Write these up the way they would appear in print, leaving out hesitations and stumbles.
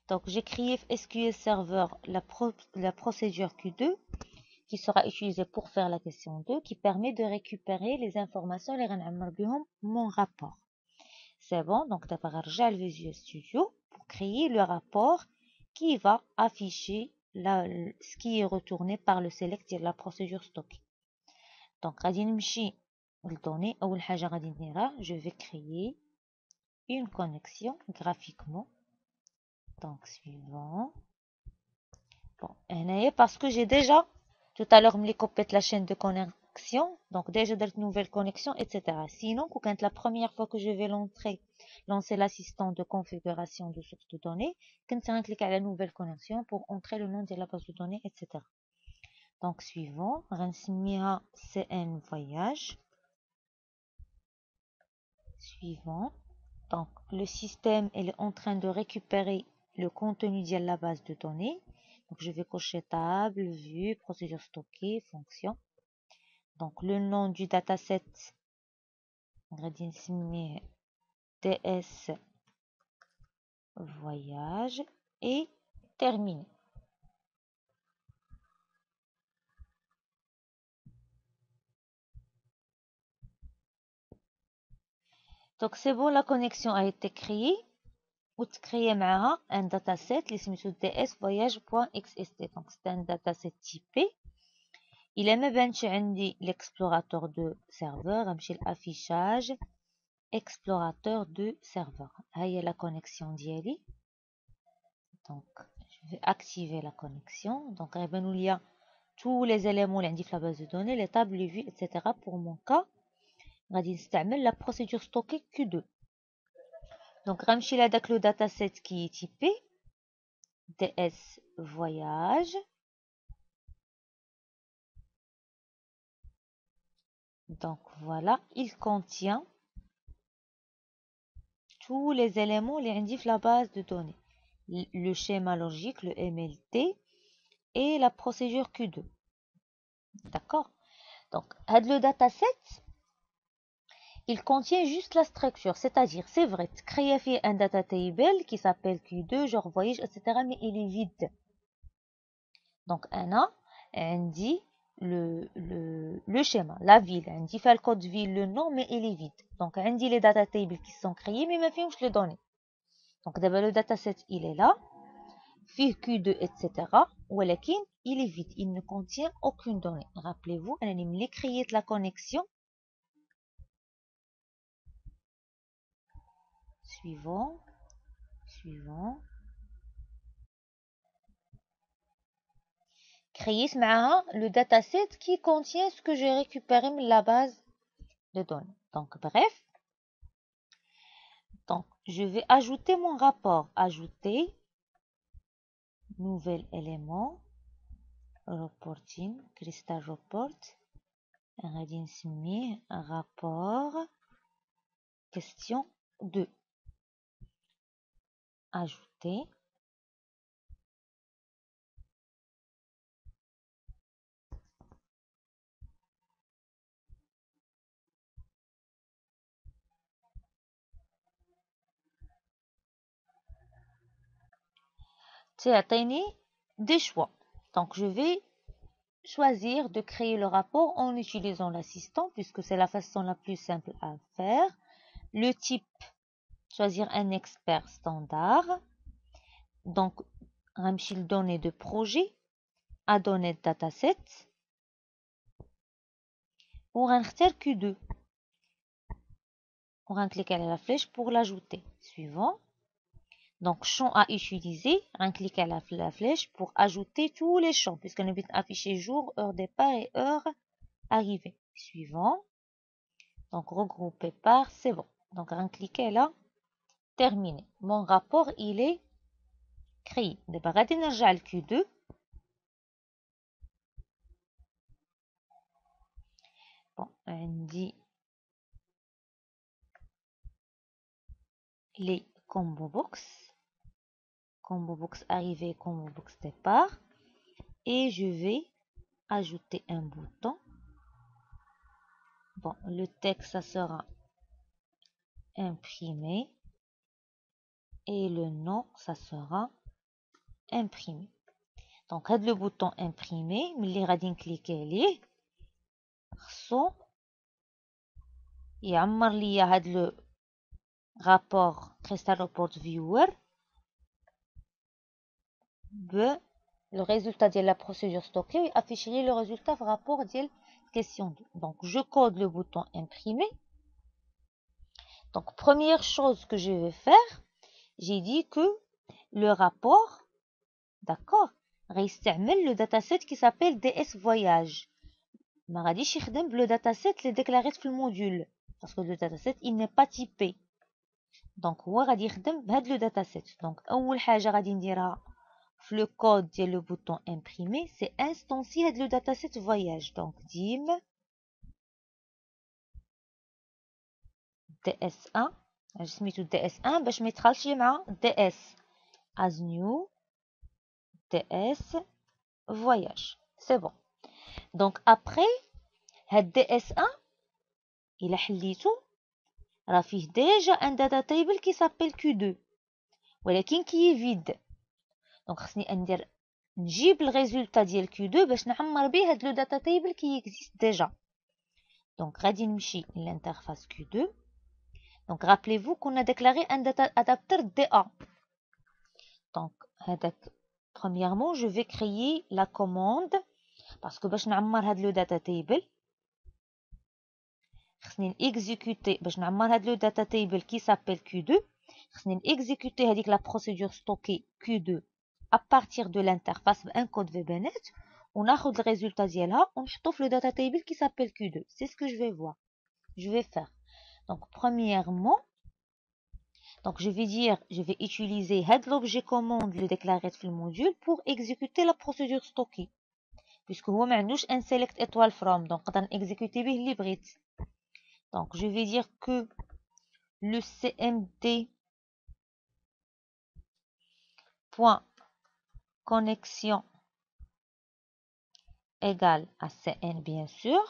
Donc, j'ai créé SQL Server la procédure Q2 qui sera utilisée pour faire la question 2 qui permet de récupérer les informations les mon rapport. C'est bon, donc d'abord j'ai le Visual Studio pour créer le rapport qui va afficher ce qui est retourné par le select de la procédure stockée. Donc, je vais créer une connexion graphiquement. Donc, suivant. Bon, parce que j'ai déjà, tout à l'heure, me copié la chaîne de connexion. Donc, déjà, de nouvelle connexion, etc. Sinon, quand la première fois que je vais lancer l'assistant de configuration de source de données, quand je clique à la nouvelle connexion pour entrer le nom de la base de données, etc. Donc, suivant, Ransmia CN Voyage. Suivant. Donc, le système est en train de récupérer le contenu de la base de données. Donc, je vais cocher table, vue, procédure stockée, fonction. Donc, le nom du dataset, TS Voyage et terminé. Donc, c'est bon, la connexion a été créée. وتكريا معها un dataset اللي سميتو dsvoyage.xst. Donc, c'est un dataset typé. Il est ما عندي l'explorateur de serveur غنمشي l'affichage explorateur de serveur. هي la connexion ديالي. Donc, je vais activer la connexion. Donc, غيبانوا ليا tous les éléments اللي عندي في la base de données, les tables, les vues, etc. Pour mon cas, غادي نستعمل la procédure stockée Q2. Donc, غنمشي لهداك le dataset qui est typé ds voyage. Donc voilà, il contient tous les éléments qui indiquent la base de données. Le schéma logique, le MLT et la procédure Q2. D'accord? Donc, le dataset, il contient juste la structure. C'est-à-dire, c'est vrai, créer un data table qui s'appelle Q2, genre voyage, etc. Mais il est vide. Donc, on dit le schéma, la ville, on dit fait le code ville, le nom, mais il est vide. Donc, on dit les data tables qui sont créés, mais je les données. Donc, d'abord, le dataset, il est là, fait Q2, etc. ولكن il est vide, il ne contient aucune donnée. Rappelez-vous, on a créé la connexion. Suivant. Créer le dataset qui contient ce que j'ai récupéré de la base de données. Donc, bref. Donc, je vais ajouter mon rapport. Ajouter, nouvel élément, reporting, Crystal Report. Un rapport, question 2. Ajouter. C'est des choix. Donc, je vais choisir de créer le rapport en utilisant l'assistant puisque c'est la façon la plus simple à faire. Le type, choisir un expert standard. Donc, ramchil données de projet à données de dataset. Ou un Q2. On va cliquer à la flèche pour l'ajouter. Suivant. Donc, champ à utiliser, on clique à la flèche pour ajouter tous les champs, puisqu'on est affiché jour, heure départ et heure arrivée. Suivant. Donc, regrouper par, c'est bon. Donc, on clique là, terminé. Mon rapport, il est créé. D'abord, on va le Q2. Bon, on dit les combo box. Combo box arrivée, combo box départ. Et je vais ajouter un bouton. Bon, le texte, ça sera imprimé. Et le nom, ça sera imprimer. Donc هاد le bouton imprimer ملي غادي نكليكي عليه خصو يعمر ليا هاد le rapport Crystal Report Viewer le résultat de la procédure stockée afficherait le résultat rapport de question 2. Donc je code le bouton imprimer. Donc première chose que je vais faire, j'ai dit que le rapport, d'accord, غيستعمل le dataset qui s'appelle DS Voyage. ما غاديش يخدم le dataset اللي déclaré في الموديول parce que le dataset il n'est pas typé. Donc هو غادي يخدم بهاد le dataset. Donc اول حاجه غادي نديرها في le code ديال le bouton imprimer, c'est instancier هاد le dataset voyage. Donc dim ds1 سميتو ds1 باش ما يتخلطش مع ds as new ds voyage. C'est bon. Donc après هاد ds1 إلا حليتو راه فيه ديجا ان داتا تيبل كي سابيل Q2 ولكن كي فيد. دونك خصني ندير نجيب الريزولتا ديال Q2 باش نعمر به هاد لو داتا تيبل كي اكزيست ديجا. دونك غادي نمشي للانترفاس Q2. دونك rappelez-vous qu'on a déclaré un data adapter DA. Donc هذاك premièrement je vais créer la commande parce que باش نعمر هاد لو داتا تيبل خصني نexécuter باش نعمر هاد لو داتا تيبل كي سابيل Q2 خصني نexécuter هذيك la procédure stockée Q2 à partir de l'interface بان كود VBNet وناخذ الريزولتا ديالها ونحطو في le data table qui s'appelle Q2. C'est ce que je vais voir. Je vais faire. Donc premièrement, donc je vais dire, je vais utiliser l'objet commande le déclaré في le module pour exécuter la procédure stockée. Puisque هو ما عندوش un select étoile from, donc نقدر exécuter به اللي بغيت. Donc je vais dire que le cmd point connexion égale à cn bien sûr.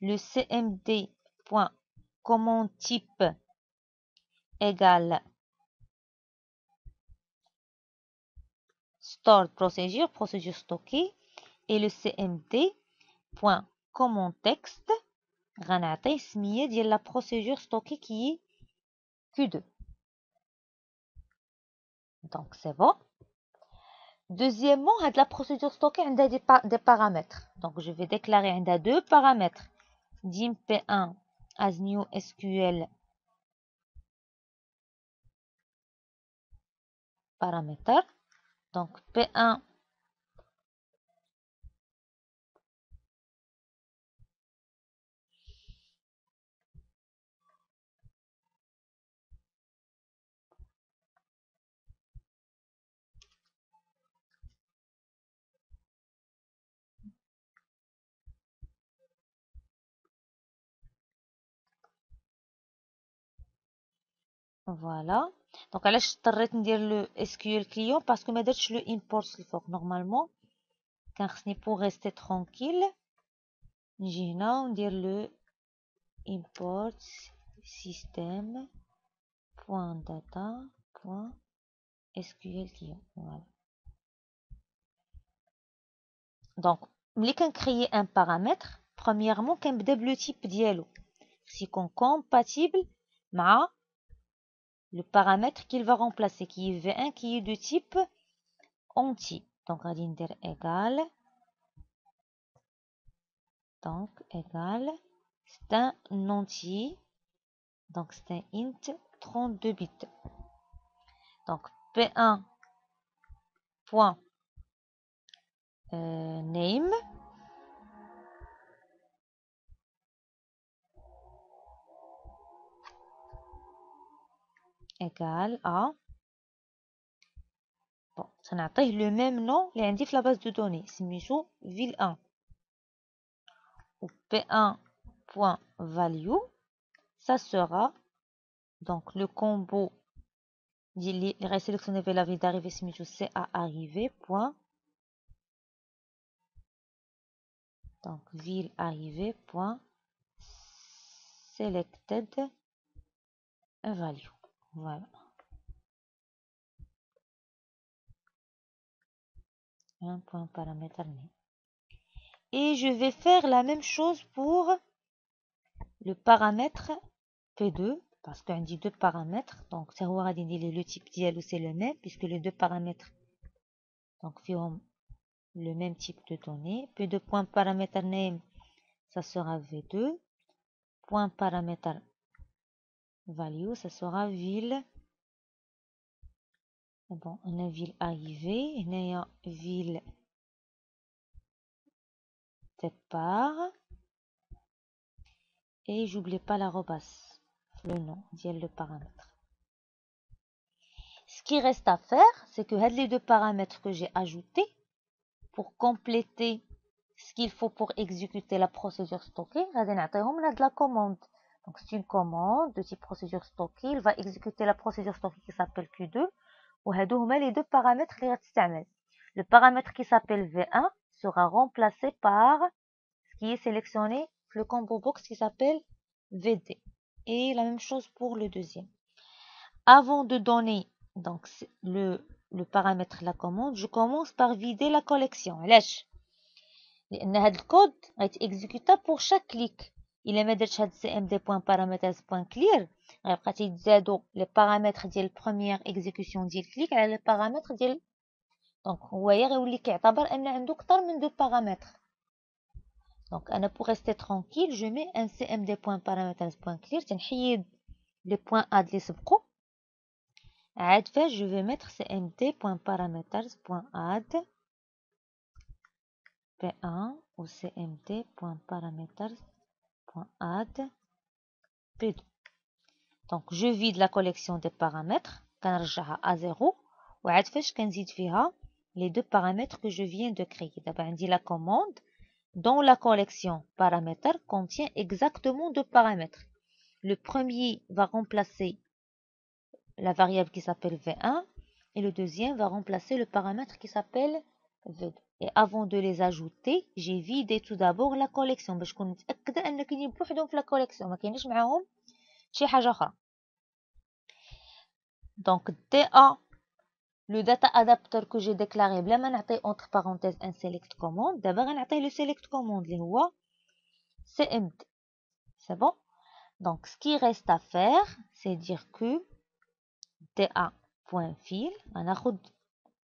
Le cmd point commande type égale stored procedure, procédure stockée, et le cmd point commande texte غنعطيه سمية ديال la procédure stockée qui est Q2. Donc c'est bon. Deuxièmement, la procédure stockée a des paramètres. Donc je vais déclarer a deux paramètres. dim p1 as new SQL paramètre. Donc p1 voilà. Donc علاش اضطريت ندير le SQL client parce que ما درتش le import الفوق. Normalement كان خصني pour rester tranquille نجي هنا وندير le import system point data point SQL client. Voilà. Donc ملي كنكريي un paramètre premièrement كنبدا le type ديالو خص يكون compatible مع le paramètre qu'il va remplacer qui est v1 qui est de type entier. Donc غادي ندير égal donc égal c'est un entier donc c'est un int 32 bits. Donc p1 point name égal à bon ça نعطيه le même nom اللي عندي في la base de données سميتو vil1 ou p1 point value ça sera donc le combo il reste sélectionné vers la ville d'arrivée سميتو c à arriver point donc ville arrivée point selected value. Voilà. un point paramètre name. Et je vais faire la même chose pour le paramètre P2, parce qu'on dit deux paramètres, donc c'est le type ديالو c'est le même, puisque les deux paramètres donc font le même type de données. P2 point paramètre name, ça sera V2, point paramètre value, ça sera ville. Bon, on a ville arrivée, on a ville départ, et j'oublie pas l'arrobas, le nom, le paramètre. Ce qui reste à faire, c'est que les deux paramètres que j'ai ajoutés pour compléter ce qu'il faut pour exécuter la procédure stockée, on a de la commande. Donc c'est une commande de type procédure stockée, il va exécuter la procédure stockée qui s'appelle Q2, ou les deux paramètres qui restent. Le paramètre qui s'appelle V1 sera remplacé par ce qui est sélectionné, le combo box qui s'appelle VD. Et la même chose pour le deuxième. Avant de donner donc le paramètre de la commande, je commence par vider la collection. علاش؟ لأن هذا الكود غيتexécuta pour chaque clic. إلا ما درتش هاد cmd.parameters.clear غيبقى تيتزادوا لي بارامتر ديال البروميير اكزيكسيون ديال الكليك على لي بارامتر ديال دونك هو غيولي كيعتبر ان عنده اكثر من دو بارامتر. دونك انا pour rester tranquille je mets un cmd.parameters.clear تنحيد لي بوين اد اللي سبقوا. عاد فاش je vais mettre cmd.parameters.add p1 ou cmd.parameters.add p2. Donc je vide la collection des paramètres كنرجعها à 0 وعاد فاش كنزيد فيها les deux paramètres que je viens de créer. دابا عندي la commande dont la collection paramètres contient exactement deux paramètres. Le premier va remplacer la variable qui s'appelle V1 et le deuxième va remplacer le paramètre qui s'appelle V2. Et avant de les ajouter, j'ai vidé tout d'abord la collection باش نكون متأكدة أن كاينين بوحدهم في la collection ما كاينش معاهم شي حاجة أخرى. Donc DA, le data adapter que j'ai déclaré بلا ما نعطي entre parenthèses un select command, دابا غنعطي le select command اللي هو cmd. C'est bon? Donc ce qui reste à faire, c'est dire que da.fill, غناخد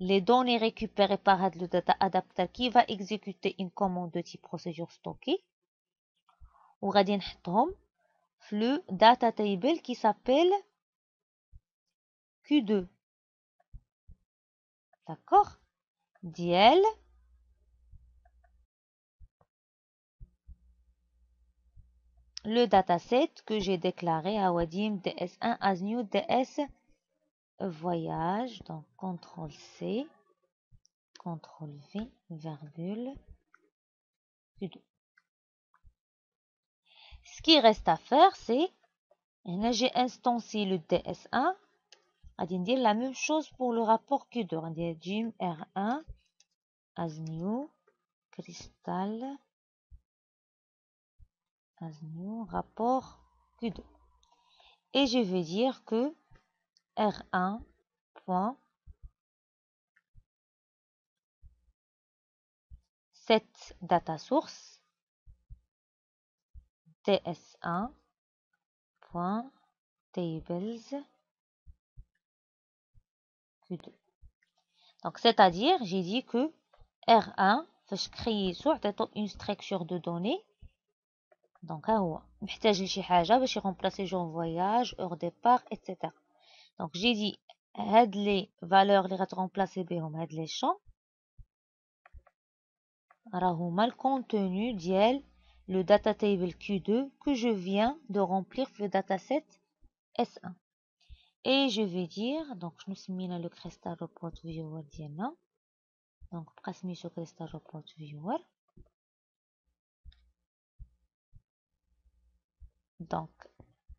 les données récupérées par le data adapter qui va exécuter une commande de type procédure stockée وغادي نحطهم في le data table qui s'appelle Q2. D'accord? ديال le dataset que j'ai déclaré à Wadim DS1 as new DS voyage. Donc CTRL C, CTRL V, virgule, Q2. Ce qui reste à faire, c'est j'ai instancié le DS1. On va dire la même chose pour le rapport Q2. On va dire Jim R1 as new crystal as new rapport Q2. Et je vais dire que R1 point cette data source ts1 point tables q2. Donc c'est-à-dire j'ai dit que R1 فاش créer soit une structure de données. Donc ها هو محتاج لشي حاجه باش يرمبلاسي جون voyage heure départ etc. Donc j'ai dit هاد les valeurs اللي غترمبلاسي بهم هاد les champs راه هما le contenu ديال le data table Q2 que je viens de remplir في le dataset S1. Et je vais dire, donc je nous mis le Crystal Report Viewer ديالنا. Donc بقى سميتو Crystal Report Viewer. Donc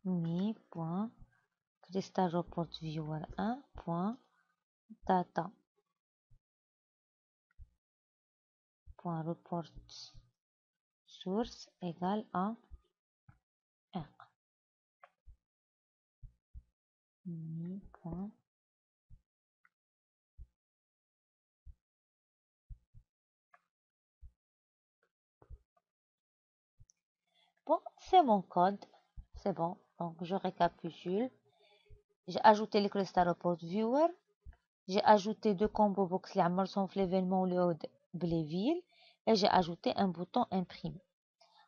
mi.Crystal Report Viewer 1.data .report source égale à 1. Mi. bon, c'est mon code. C'est bon. Donc, je récapitule. J'ai ajouté le Crystal Report Viewer. J'ai ajouté deux combo box اللي عمرتهم في l'événement load بلي villes. Et j'ai ajouté un bouton imprimer.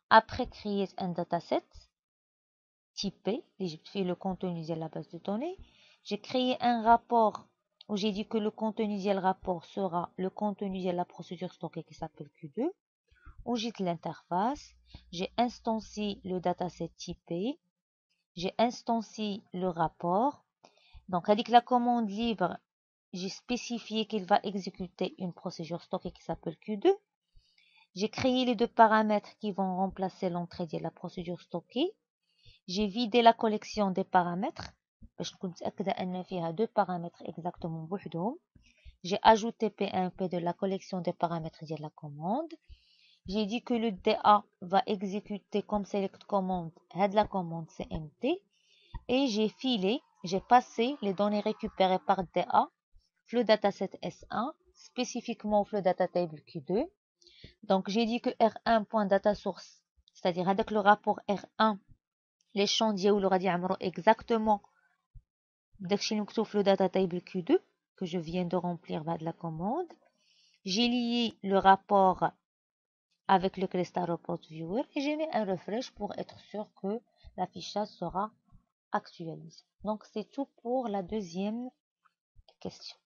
Après, créer un dataset typé, j'ai fait le contenu de la base de données. J'ai créé un rapport où j'ai dit que le contenu du rapport sera le contenu de la procédure stockée qui s'appelle Q2. Où j'ai l'interface, j'ai instancié le dataset typé, j'ai instancié le rapport. Donc, avec la commande libre, j'ai spécifié qu'il va exécuter une procédure stockée qui s'appelle Q2. J'ai créé les deux paramètres qui vont remplacer l'entrée de la procédure stockée. J'ai vidé la collection des paramètres. باش نكون متأكدة أن فيها deux paramètres exactement بوحدهم. J'ai ajouté P1P de la collection des paramètres de la commande. J'ai dit que le DA va exécuter comme select command la commande CMT. Et j'ai passé les données récupérées par DA le dataset S1 spécifiquement au data table Q2. Donc j'ai dit que R1.dataSource, c'est-à-dire avec le rapport R1, les champs ديالو غادي يعمروا exactement داكشي اللي مكتوب في le data table Q2 que je viens de remplir de la commande. J'ai lié le rapport avec le Crystal Report Viewer et j'ai mis un refresh pour être sûr que l'affichage sera actualisé. Donc c'est tout pour la deuxième question.